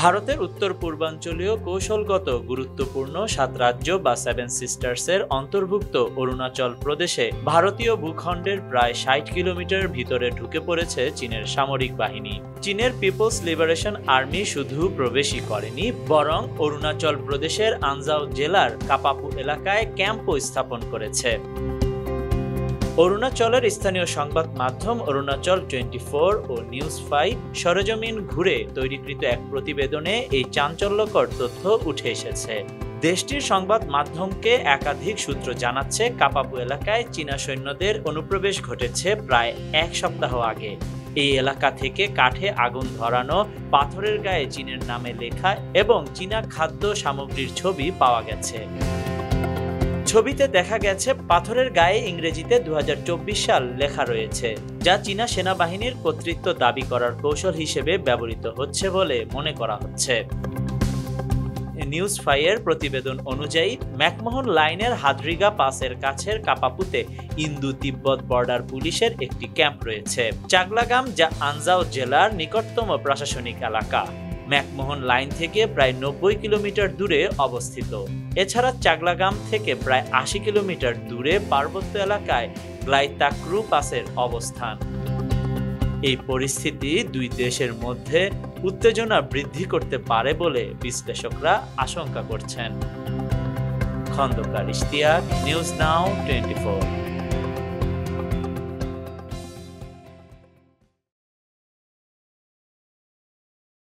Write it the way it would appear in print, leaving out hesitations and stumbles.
ভারতের উত্তর পূর্বাঞ্চলীয় কৌশলগত গুরুত্বপূর্ণ ৭ রাজ্য বা 7 সিস্টার্সের অন্তর্ভুক্ত অরুণাচল প্রদেশে ভারতীয় ভূখণ্ডের প্রায় ৬০ কিলোমিটার ভিতরে ঢুকে পড়েছে চীনের সামরিক বাহিনী। চীনের পিপলস লিবারেশন আর্মি শুধু প্রবেশই করেনি, বরং অরুণাচল প্রদেশের আনজাও জেলার কাপাপু এলাকায় ক্যাম্পও স্থাপন করেছে। অরুণাচলের স্থানীয় সংবাদ মাধ্যম অরুণাচল 24 ও নিউজ 5 সরেজমিন ঘুরে তৈরিকৃত এক প্রতিবেদনে এই চাঞ্চল্যকর তথ্য উঠে এসেছে। দেশটির সংবাদ মাধ্যমকে একাধিক সূত্র জানাচ্ছে, কাপাপু এলাকায় চীনা সৈন্যদের অনুপ্রবেশ ঘটেছে প্রায় এক সপ্তাহ আগে। এই এলাকা থেকে কাঠে আগুন ধরানো, পাথরের গায়ে চীনের নামে লেখা এবং চীনা খাদ্য সামগ্রীর ছবি পাওয়া গেছে। ছবিতে দেখা গেছে পাথরের গায়ে ইংরেজিতে ২০২৪ সাল লেখা রয়েছে, যা চীনা সেনাবাহিনীর কর্তৃত্ব দাবি করার কৌশল হিসেবে ব্যবহৃত হচ্ছে বলে মনে করা হচ্ছে। নিউজ 5 এর প্রতিবেদন অনুযায়ী ম্যাকমোহন লাইনের হাদ্রিগা পাসের কাছের কাপাপুতে ইন্দো তিব্বত বর্ডার পুলিশের একটি ক্যাম্প রয়েছে। চাগলাগাম, যা আনজাও জেলার নিকটতম প্রশাসনিক এলাকা, ম্যাকমোহন লাইন থেকে প্রায় ৯০ কিলোমিটার দূরে অবস্থিত। এছাড়া চাগলাগাম থেকে প্রায় ৮০ কিলোমিটার দূরে পার্বত্য এলাকায় গ্লাইতাক্রু পাসের অবস্থান। এই পরিস্থিতি দুই দেশের মধ্যে উত্তেজনা বৃদ্ধি করতে পারে বলে বিশ্লেষকরা আশঙ্কা করছেন। Khandakar Ishtiaq, News Now 24।